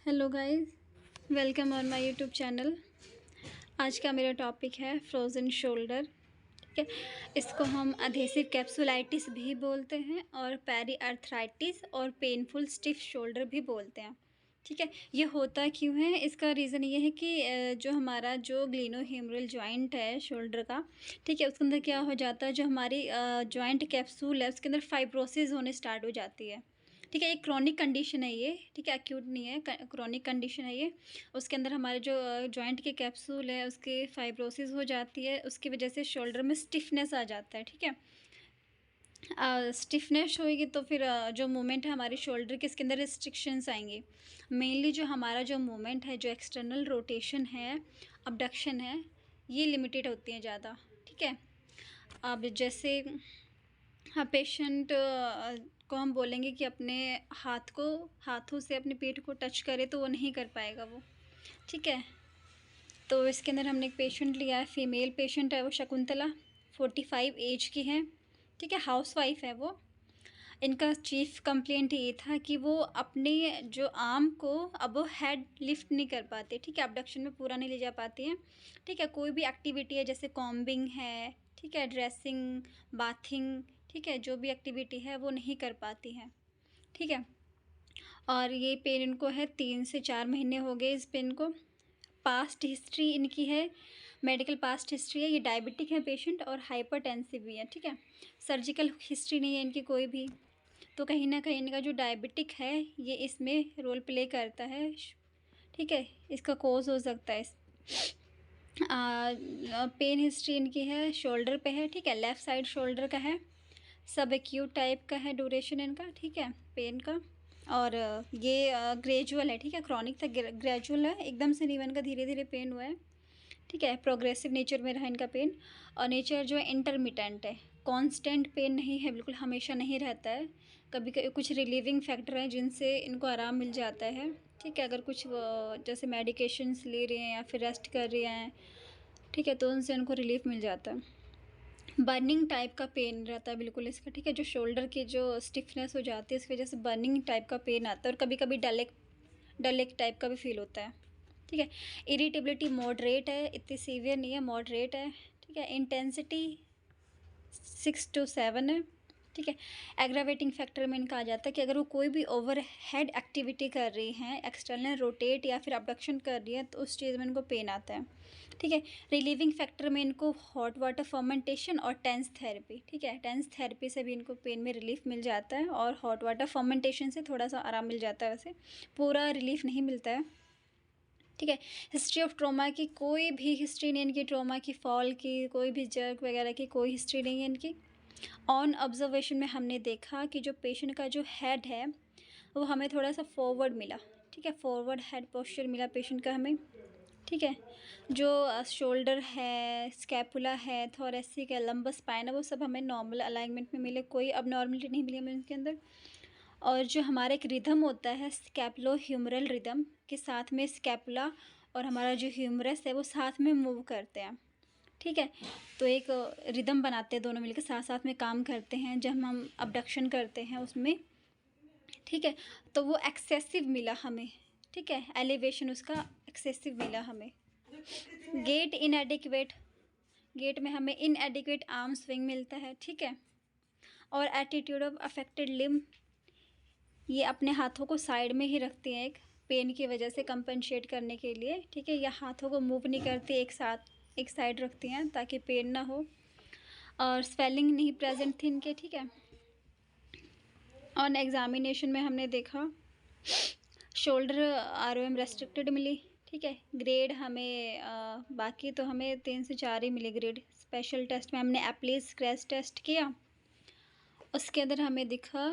Hello guys, welcome on my YouTube channel. आज का मेरा टॉपिक है फ्रोज़न शोल्डर। ठीक है, इसको हम अधेसिव कैप्सुलाइटिस भी बोलते हैं और पेरी आर्थराइटिस और पेनफुल स्टिफ शोल्डर भी बोलते हैं। ठीक है, ये होता क्यों है? इसका रीज़न ये है कि जो हमारा जो ग्लिनोह्यूमरल जॉइंट है शोल्डर का, ठीक है, उसके अंदर क्या हो जाता है, जो हमारी जॉइंट कैप्सूल है उसके अंदर फाइब्रोसिस होने स्टार्ट हो जाती है। ठीक है, एक क्रॉनिक कंडीशन है ये, ठीक है, एक्यूट नहीं है, क्रॉनिक कंडीशन है ये। उसके अंदर हमारे जो जॉइंट के कैप्सूल है उसके फाइब्रोसिस हो जाती है, उसकी वजह से शोल्डर में स्टिफनेस आ जाता है। ठीक है, स्टिफनेस होएगी तो फिर जो मूवमेंट है हमारी शोल्डर की, इसके अंदर रिस्ट्रिक्शंस आएंगी। मेनली जो हमारा जो मूवमेंट है, जो एक्सटर्नल रोटेशन है, अबडक्शन है, ये लिमिटेड होती हैं ज़्यादा। ठीक है, अब जैसे हाँ, पेशेंट को हम बोलेंगे कि अपने हाथों से अपने पेट को टच करे तो वो नहीं कर पाएगा वो। ठीक है, तो इसके अंदर हमने एक पेशेंट लिया है, फीमेल पेशेंट है, वो शकुंतला, 45 एज की है। ठीक है, हाउसवाइफ है वो। इनका चीफ कंप्लेंट ये था कि वो अपने जो आर्म को अब वो हेड लिफ्ट नहीं कर पाते। ठीक है, अबडक्शन में पूरा नहीं ले जा पाती हैं। ठीक है, कोई भी एक्टिविटी है जैसे कॉम्बिंग है, ठीक है, ड्रेसिंग, बाथिंग, ठीक है, जो भी एक्टिविटी है वो नहीं कर पाती हैं। ठीक है, और ये पेन इनको है 3 से 4 महीने हो गए इस पेन को। पास्ट हिस्ट्री इनकी है, मेडिकल पास्ट हिस्ट्री है, ये डायबिटिक है पेशेंट और हाइपरटेंसिव भी है। ठीक है, सर्जिकल हिस्ट्री नहीं है इनकी कोई भी। तो कहीं ना कहीं इनका जो डायबिटिक है ये इसमें रोल प्ले करता है। ठीक है, इसका कोज हो सकता है। पेन हिस्ट्री इनकी है, शोल्डर पे है। ठीक है, लेफ़्ट साइड शोल्डर का है, सब एक्यूट टाइप का है ड्यूरेशन इनका। ठीक है, पेन का, और ये ग्रेजुअल है। ठीक है, क्रॉनिक था, ग्रेजुअल है, एकदम से नहीं हुआ इनका, धीरे धीरे पेन हुआ है। ठीक है, प्रोग्रेसिव नेचर में रहा इनका पेन, और नेचर जो है इंटरमिटेंट है, कांस्टेंट पेन नहीं है, बिल्कुल हमेशा नहीं रहता है। कभी कभी कुछ रिलीविंग फैक्टर हैं जिनसे इनको आराम मिल जाता है। ठीक है, अगर कुछ जैसे मेडिकेशंस ले रहे हैं या फिर रेस्ट कर रहे हैं, ठीक है, तो उनसे उनको रिलीफ मिल जाता है। बर्निंग टाइप का पेन रहता है बिल्कुल इसका। ठीक है, जो शोल्डर की जो स्टिफनेस हो जाती है इसकी वजह से बर्निंग टाइप का पेन आता है, और कभी कभी डलेक टाइप का भी फील होता है। ठीक है, इरिटेबिलिटी मॉडरेट है, इतनी सीवियर नहीं है, मॉडरेट है। ठीक है, इंटेंसिटी 6 to 7 है। ठीक है, एग्रावेटिंग फैक्टर में इनका आ जाता है कि अगर वो कोई भी ओवर हेड एक्टिविटी कर रही हैं, एक्सटर्नल रोटेट या फिर अबडक्शन कर रही है, तो उस चीज़ में इनको पेन आता है। ठीक है, रिलीविंग फैक्टर में इनको हॉट वाटर फर्मेंटेशन और टेंस थेरेपी। ठीक है, टेंस थेरेपी से भी इनको पेन में रिलीफ मिल जाता है, और हॉट वाटर फर्मेंटेशन से थोड़ा सा आराम मिल जाता है, वैसे पूरा रिलीफ नहीं मिलता है। ठीक है, हिस्ट्री ऑफ ट्रॉमा की कोई भी हिस्ट्री नहीं इनकी, ट्रॉमा की, फॉल की, कोई भी जर्क वगैरह की कोई हिस्ट्री नहीं है इनकी। ऑन ऑब्जर्वेशन में हमने देखा कि जो पेशेंट का जो हेड है वो हमें थोड़ा सा फॉरवर्ड मिला। ठीक है, फॉरवर्ड हेड पोस्चर मिला पेशेंट का हमें। ठीक है, जो शोल्डर है, स्कैपुला है, थोरेसिक है, लंबस स्पाइन है, वो सब हमें नॉर्मल अलाइनमेंट में मिले, कोई अबनॉर्मलिटी नहीं मिली हमें उनके अंदर। और जो हमारा एक रिदम होता है स्कैपुलो ह्यूमरल रिदम के साथ में स्कैपुला और हमारा जो ह्यूमरस है वो साथ में मूव करते हैं। ठीक है, तो एक रिदम बनाते हैं, दोनों मिलकर साथ साथ में काम करते हैं जब हम अबडक्शन करते हैं उसमें। ठीक है, तो वो एक्सेसिव मिला हमें। ठीक है, एलिवेशन उसका एक्सेसिव मिला हमें। गेट इनएडिक्वेट, गेट में हमें इनएडिक्वेट आर्म स्विंग मिलता है। ठीक है, और एटीट्यूड ऑफ अफेक्टेड लिम्ब, ये अपने हाथों को साइड में ही रखती हैं एक पेन की वजह से कंपनसेट करने के लिए। ठीक है, या हाथों को मूव नहीं करती, एक साथ एक साइड रखती हैं ताकि पेन ना हो, और स्वेलिंग नहीं प्रेजेंट थी इनके। ठीक है, ऑन एग्जामिनेशन में हमने देखा शोल्डर आरओएम रेस्ट्रिक्टेड मिली। ठीक है, ग्रेड हमें बाकी तो हमें 3 से 4 ही मिले ग्रेड। स्पेशल टेस्ट में हमने एप्लीज स्क्रैच टेस्ट किया, उसके अंदर हमें दिखा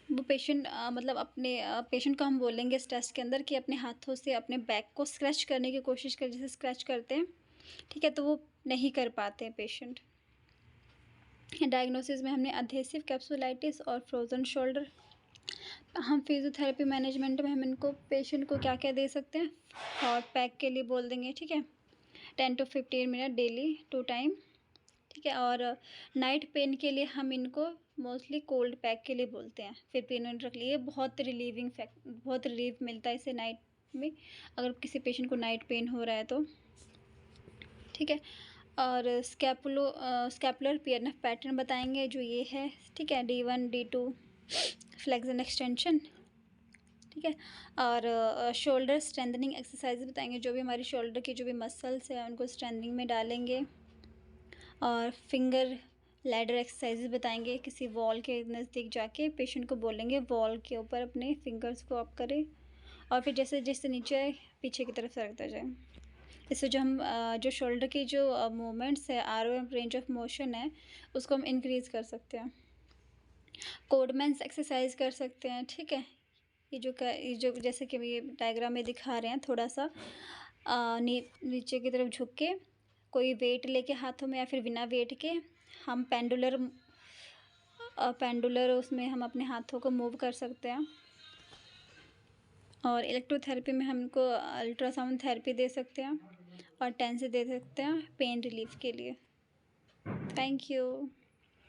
वो पेशेंट मतलब अपने पेशेंट को हम बोलेंगे इस टेस्ट के अंदर कि अपने हाथों से अपने बैक को स्क्रैच करने की कोशिश कर, जैसे स्क्रैच करते हैं। ठीक है, तो वो नहीं कर पाते हैं पेशेंट। डायग्नोसिस में हमने अधेसिव कैप्सुलाइटिस और फ्रोजन शोल्डर। हम फिजियोथेरेपी मैनेजमेंट में हम इनको पेशेंट को क्या क्या दे सकते हैं, हॉट पैक के लिए बोल देंगे। ठीक है, 10 to 15 मिनट डेली 2 टाइम। ठीक है, और नाइट पेन के लिए हम इनको मोस्टली कोल्ड पैक के लिए बोलते हैं। फिर पेन ऊन रख लिए, बहुत रिलीफ मिलता है इससे नाइट में, अगर किसी पेशेंट को नाइट पेन हो रहा है तो, ठीक है। और स्कैपुलर पीएनएफ पैटर्न बताएंगे, जो ये है, ठीक है। D1 D2 फ्लेक्शन एक्सटेंशन, ठीक है। और शोल्डर स्ट्रेंथनिंग एक्सरसाइज बताएंगे, जो भी हमारी शोल्डर की जो भी मसल्स हैं उनको स्ट्रेंथनिंग में डालेंगे। और फिंगर लैडर एक्सरसाइजेज बताएंगे, किसी वॉल के नज़दीक जाके पेशेंट को बोलेंगे वॉल के ऊपर अपने फिंगर्स को अप करे, और फिर जैसे जैसे नीचे पीछे की तरफ सरकता जाए। इससे जो हम जो शोल्डर की जो मूवमेंट्स है, ROM रेंज ऑफ मोशन है, उसको हम इंक्रीज़ कर सकते हैं। कोडमैन्स एक्सरसाइज कर सकते हैं, ठीक है। ये जो जैसे कि ये डायग्राम में दिखा रहे हैं, थोड़ा सा नीचे की तरफ झुक के कोई वेट लेके हाथों में या फिर बिना वेट के हम पेंडुलर उसमें हम अपने हाथों को मूव कर सकते हैं। और इलेक्ट्रोथेरेपी में हमको अल्ट्रासाउंड थेरेपी दे सकते हैं और टेंस दे सकते हैं पेन रिलीफ के लिए। Thank you.